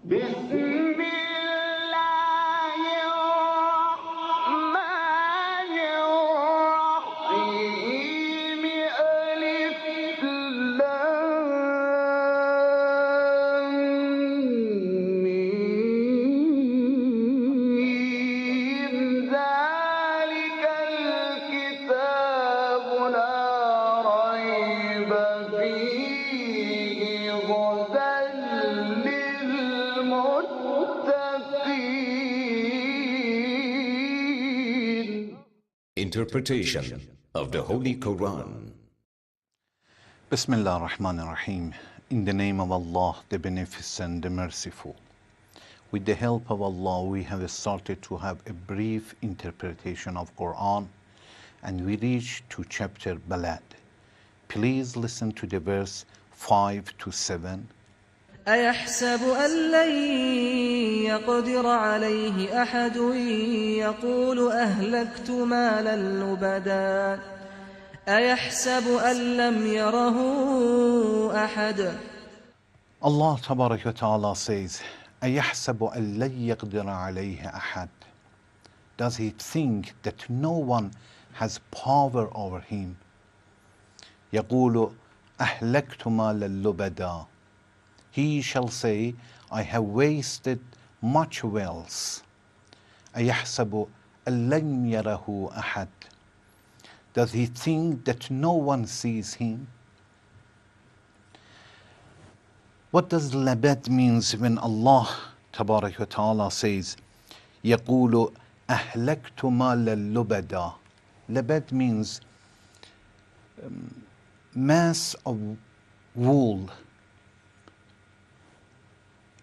بسم الله الرحمن الرحيم ألف لام ميم ذلك الكتاب لا ريب فيه هدى للمتقين. Interpretation of the Holy Quran. Bismillah ar-Rahman ar-Rahim. In the name of Allah, the Beneficent, the Merciful. With the help of Allah, we have started to have a brief interpretation of Quran, and we reach to chapter Balad. Please listen to the verse 5 to 7. أيحسب أن لن يقدر عليه أحد يقول أهلكت مالا لبدا أيحسب أن لم يره أحد. Allah Tabarak wa Ta'ala says, أيحسب أن لن يقدر عليه أحد. Does he think that no one has power over him? يقول أهلكت مالا لبدا. He shall say, I have wasted much wealth. أيحسب أن لن يره أحد. Does he think that no one sees him? What does labad means when Allah Tabarak wa Ta'ala says, يقول أهلكت مال اللبدا. Labad means mass of wool.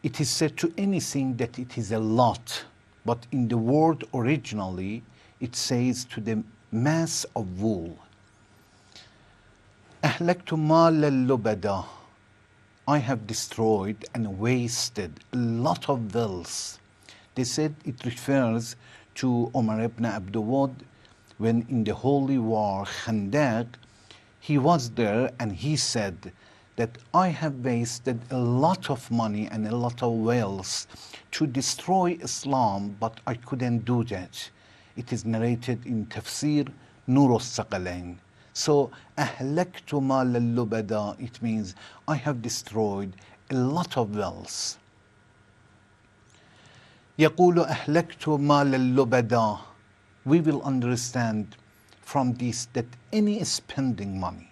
It is said to anything that it is a lot, but in the word originally, it says to the mass of wool. أهلكت مال اللبدا. I have destroyed and wasted a lot of wealth. They said it refers to Umar ibn Abdul when in the holy war Khandaq, he was there and he said that I have wasted a lot of money and a lot of wealth to destroy Islam, but I couldn't do that. It is narrated in Tafsir al-Saqalain. So, أهلكت مال اللبدا, it means I have destroyed a lot of wealth. يقول أهلكت مال اللبدا. We will understand from this that any spending money,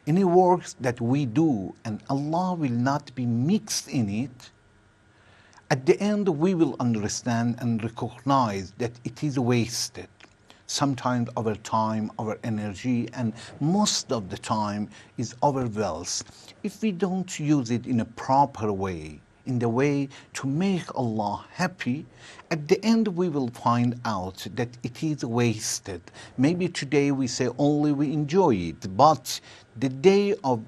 any works that we do and Allah will not be mixed in it, at the end we will understand and recognize that it is wasted. Sometimes our time, our energy, and most of the time is our wealth. If we don't use it in a proper way, in the way to make Allah happy, at the end we will find out that it is wasted. Maybe today we say only we enjoy it, but the day of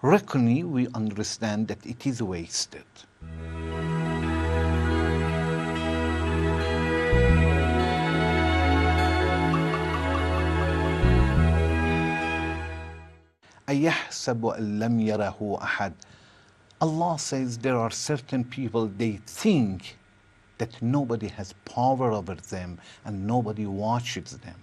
reckoning we understand that it is wasted. أيحسب أن لم يره أحد. Allah says there are certain people, they think that nobody has power over them and nobody watches them.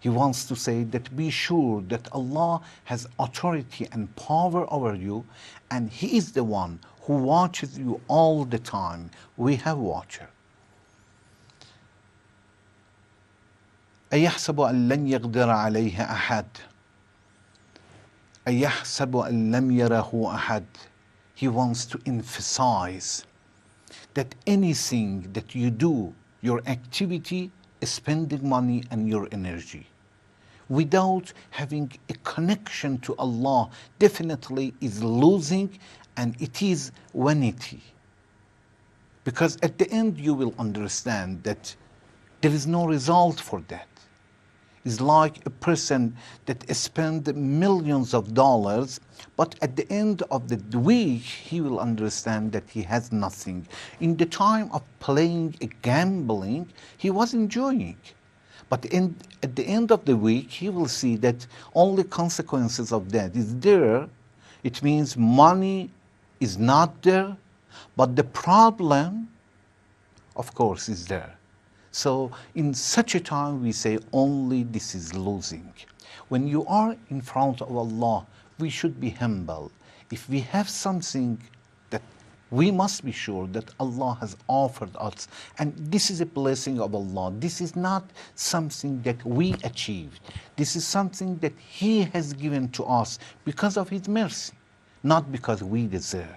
He wants to say that be sure that Allah has authority and power over you, and He is the one who watches you all the time. We have watcher. أيحسب أن لن يقدر عليه أحد. أيحسب أن لم يره أحد. He wants to emphasize that anything that you do, your activity, spending money and your energy, without having a connection to Allah, definitely is losing, and it is vanity. Because at the end you will understand that there is no result for that. It's like a person that spends millions of dollars, but at the end of the week, he will understand that he has nothing. In the time of playing a gambling, he was enjoying. But at the end of the week, he will see that only consequences of that is there. It means money is not there, But the problem, of course, is there. So in such a time, we say only this is losing. When you are in front of Allah, we should be humble. If we have something that we must be sure that Allah has offered us, and this is a blessing of Allah. This is not something that we achieved. This is something that He has given to us because of His mercy, not because we deserve.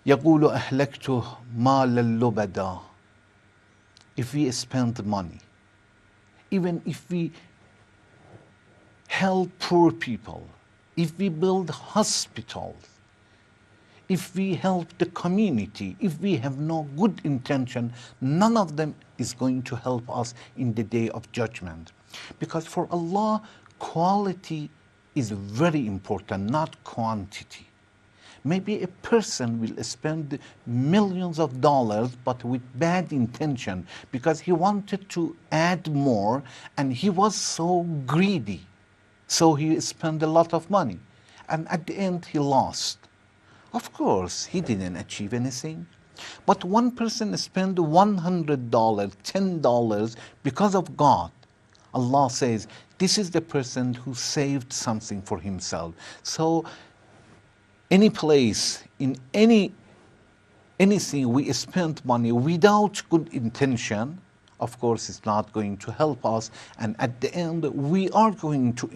يقول أهلكت مال اللبدا. If we spend money, even if we help poor people, if we build hospitals, if we help the community, if we have no good intention, none of them is going to help us in the day of judgment. Because for Allah, quality is very important, not quantity. Maybe a person will spend millions of dollars but with bad intention because he wanted to add more and he was so greedy. So he spent a lot of money and at the end he lost. Of course, he didn't achieve anything. But one person spent $100, $10 because of God. Allah says, this is the person who saved something for himself. So any place, in anything we spend money without good intention, of course it's not going to help us, and at the end we are going to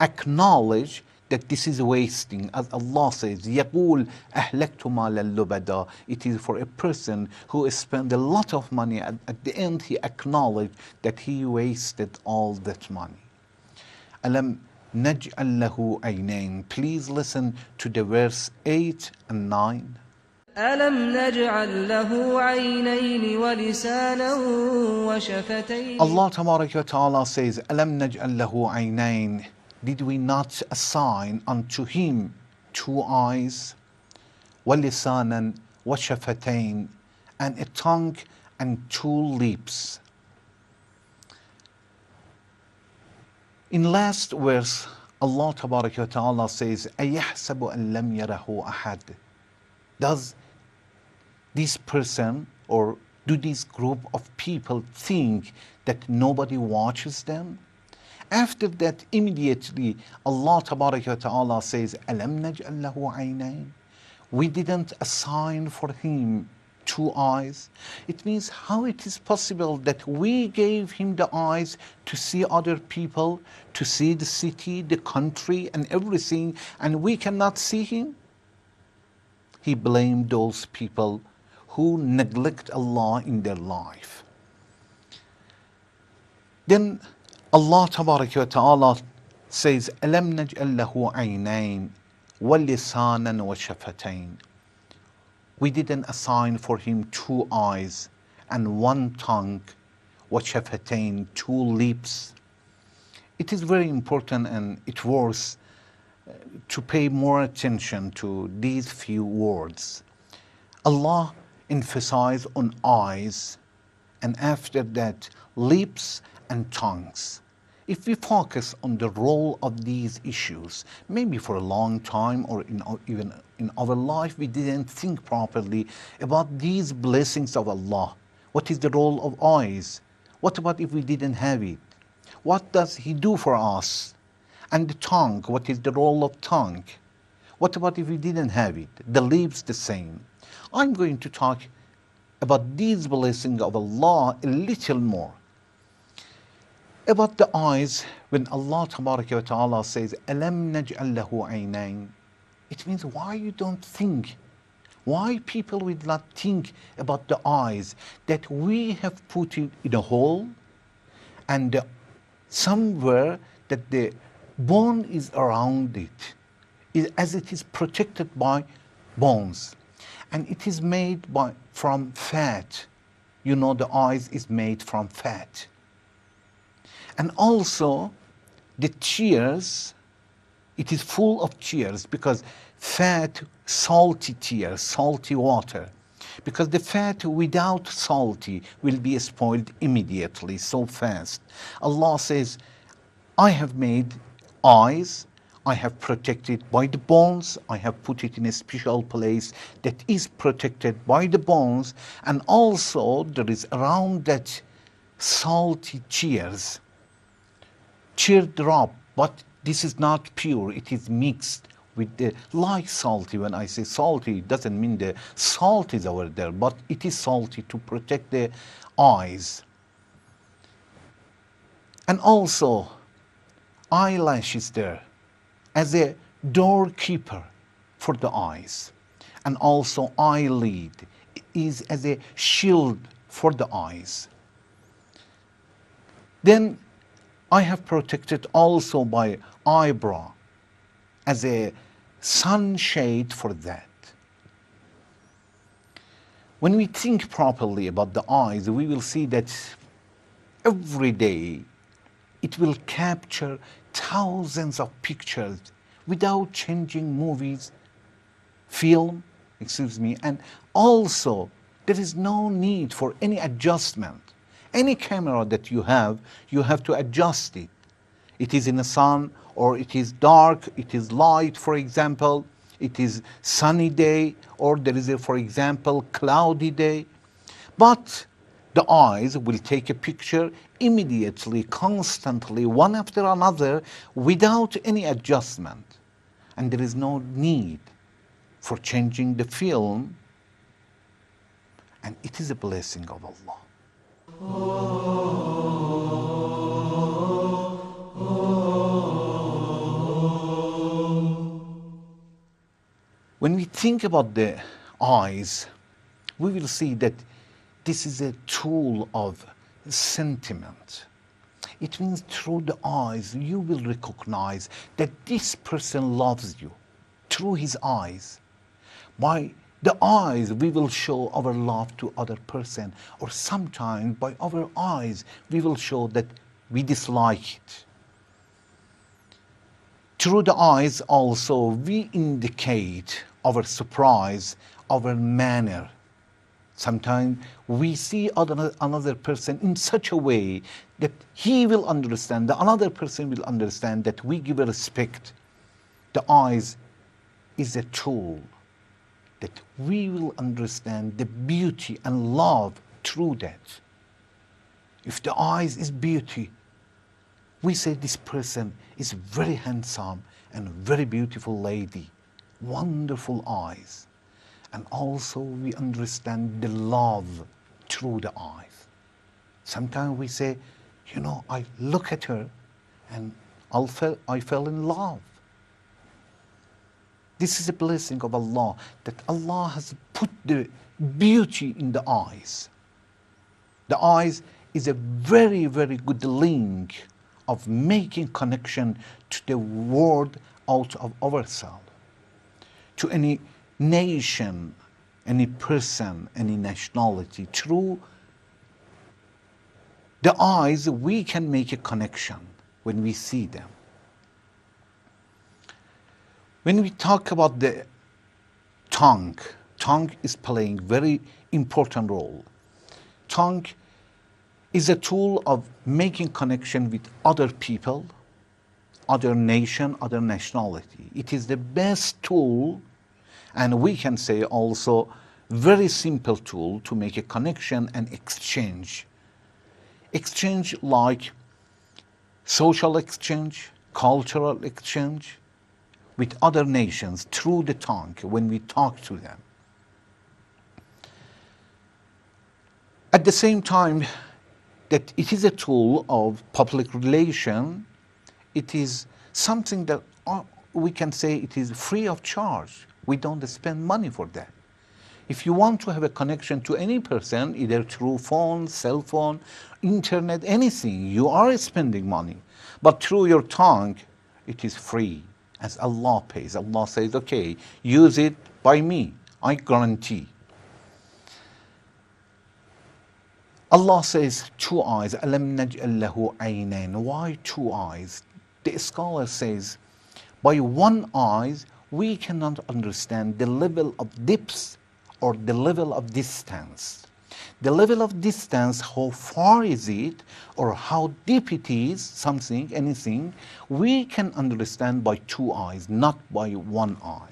acknowledge that this is wasting. As Allah says, يَقُولْ أَهْلَكْتُ مَالَ اللُّبَدَى. It is for a person who spent a lot of money, at the end he acknowledged that he wasted all that money. أَلَمْ نَجْعَلْ لَهُ عَيْنَيْنِ. Please listen to the verse 8 and 9. ألم نجعل له عينين ولسانا وشفتين. Allah Tabaraka wa Ta'ala says, أَلَمْ نَجْعَلْ لَهُ عَيْنَيْنِ. Did we not assign unto him 2 eyes, وَلِسَانًا وَشَفَتَيْنِ, and a tongue and 2 lips? In last verse, Allah Tabaraka wa Ta'ala says, أَيَحْسَبُ أَن لَمْ يَرَهُ أَحَدٍ. Does this person or do this group of people think that nobody watches them? After that, immediately, Allah Tabaraka wa Ta'ala says, أَلَمْ نَجْعَلْ لَهُ عَيْنَيْنِ. We didn't assign for him 2 eyes. It means how it is possible that we gave him the eyes to see other people, to see the city, the country, and everything, and we cannot see him? He blamed those people who neglect Allah in their life. Then Allah Tabaraka wa Ta'ala says, أَلَمْ نَجْعَلْ لَهُ عَيْنَيْنِ وَلِسَانًا وَشَفَتَيْنِ. We didn't assign for him 2 eyes and 1 tongue, وَشَفَتَيْنِ, 2 lips. It is very important and it worth to pay more attention to these few words. Allah emphasized on eyes and after that lips and tongues. If we focus on the role of these issues, maybe for a long time or even in our life we didn't think properly about these blessings of Allah. What is the role of eyes? What about if we didn't have it? What does He do for us? And the tongue, what is the role of tongue? What about if we didn't have it? The lips the same. I'm going to talk about these blessings of Allah a little more. About the eyes, when Allah Tabaraka wa Ta'ala says, أَلَمْ نَجْعَلْ لَهُ عَيْنَيْنِ, it means why you don't think, why people will not think about the eyes, that we have put it in a hole and somewhere that the bone is around it, as it is protected by bones. And it is made from fat. You know the eyes is made from fat. And also the tears, it is full of tears because fat, salty tears, salty water. Because the fat without salty will be spoiled immediately, so fast. Allah says, I have made eyes, I have protected by the bones. I have put it in a special place that is protected by the bones. And also there is around that salty teardrop, but this is not pure. It is mixed with the like salty. When I say salty, it doesn't mean the salt is over there, but it is salty to protect the eyes. And also eyelashes there as a doorkeeper for the eyes, and also eyelid is as a shield for the eyes. Then I have protected also by eyebrow as a sunshade for that. When we think properly about the eyes, we will see that every day it will capture thousands of pictures without changing film, and also there is no need for any adjustment. Any camera that you have to adjust it. It is in the sun, or it is dark, it is light, for example, it is sunny day, or there is a, for example, cloudy day. But the eyes will take a picture immediately, constantly, one after another, without any adjustment. And there is no need for changing the film. And it is a blessing of Allah. When we think about the eyes, we will see that this is a tool of sentiment. It means through the eyes you will recognize that this person loves you, through his eyes. By the eyes we will show our love to other person, or sometimes by our eyes we will show that we dislike it. Through the eyes also we indicate our surprise, our manner. Sometimes we see another person in such a way that he will understand, the another person will understand that we give a respect. The eyes is a tool that we will understand the beauty and love through that. If the eyes is beauty, we say this person is very handsome and very beautiful lady, wonderful eyes. And also we understand the love through the eyes. Sometimes we say, I look at her and I fell in love. This is a blessing of Allah, that Allah has put the beauty in the eyes. The eyes is a very, very good link of making connection to the world out of ourselves, to any nation, any person, any nationality. Through the eyes we can make a connection when we see them. When we talk about the tongue is playing very important role. Tongue is a tool of making connection with other people, other nation, other nationality. It is the best tool, and we can say also very simple tool to make a connection and exchange. Exchange like social exchange, cultural exchange with other nations through the tongue when we talk to them. At the same time that it is a tool of public relation, it is something that we can say it is free of charge. We don't spend money for that. If you want to have a connection to any person, either through phone, cell phone, internet, anything, you are spending money. But through your tongue, it is free, as Allah pays. Allah says, okay, use it by me, I guarantee. Allah says, two eyes. أَلَمْ نَجْعَلْ لَهُ عَيْنَيْنِ. Why two eyes? The scholar says, by one eye, we cannot understand the level of depth or the level of distance. The level of distance, how far is it, or how deep it is, something, anything, we can understand by two eyes, not by one eye.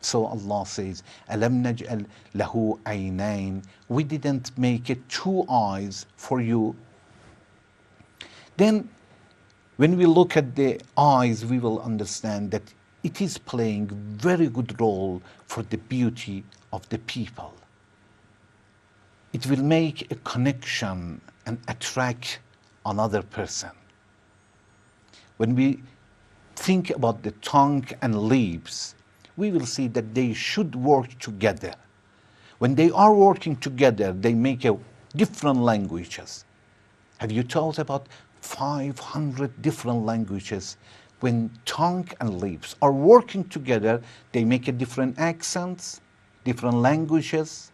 So Allah says, Alam naj'al lahu aynayn. We didn't make it two eyes for you. Then, when we look at the eyes, we will understand that it is playing very good role for the beauty of the people. It will make a connection and attract another person. When we think about the tongue and lips, we will see that they should work together. When they are working together, they make a different languages. Have you thought about 500 different languages? When tongue and lips are working together, they make a different accents, different languages,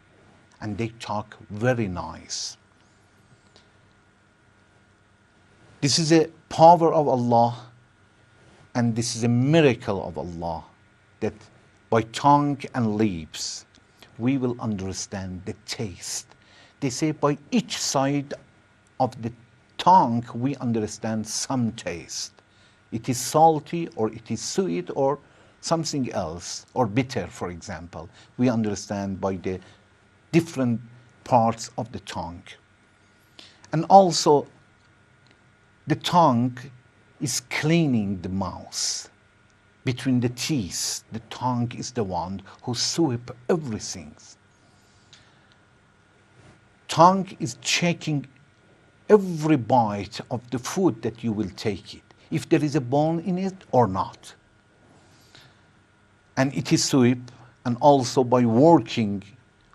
and they talk very nice. This is a power of Allah, and this is a miracle of Allah, that by tongue and lips we will understand the taste. They say by each side of the tongue we understand some taste. It is salty, or it is sweet, or something else, or bitter, for example. We understand by the different parts of the tongue. And also, the tongue is cleaning the mouth. Between the teeth, the tongue is the one who sweep everything. Tongue is checking every bite of the food that you will take it, if there is a bone in it or not. And it is sweep, and also by working,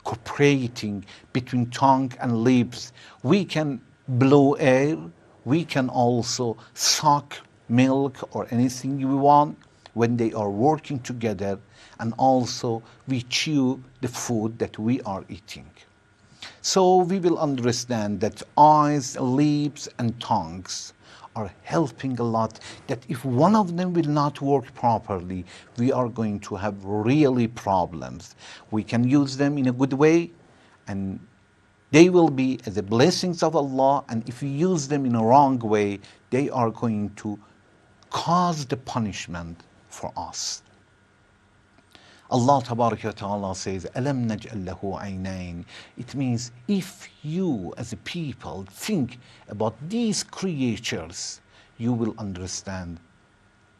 cooperating between tongue and lips, we can blow air, we can also suck milk or anything we want when they are working together, and also we chew the food that we are eating. So we will understand that eyes, lips, and tongues are helping a lot, that if one of them will not work properly, we are going to have really problems. We can use them in a good way, and they will be as the blessings of Allah, and if we use them in a wrong way, they are going to cause the punishment for us. Allah Tabaraka wa Ta'ala says, Alam naj'al lahu aynayn. It means if you as a people think about these creatures, you will understand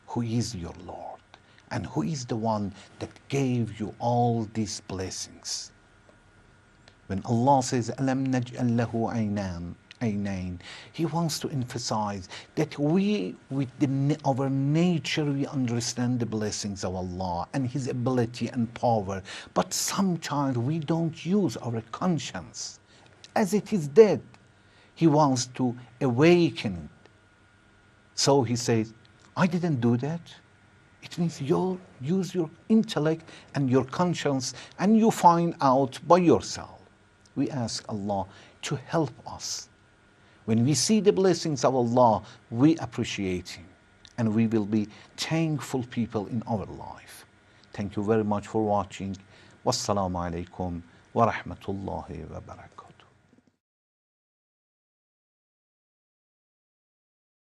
who is your Lord and who is the one that gave you all these blessings. When Allah says, Alam naj'al lahu aynayn, He wants to emphasize that we, with our nature, we understand the blessings of Allah and His ability and power. But sometimes we don't use our conscience. As it is dead, He wants to awaken it. So He says, I didn't do that. It means you use your intellect and your conscience, and you find out by yourself. We ask Allah to help us. When we see the blessings of Allah, we appreciate Him, and we will be thankful people in our life. Thank you very much for watching. Wassalamu alaikum wa rahmatullahi wa barakatuh.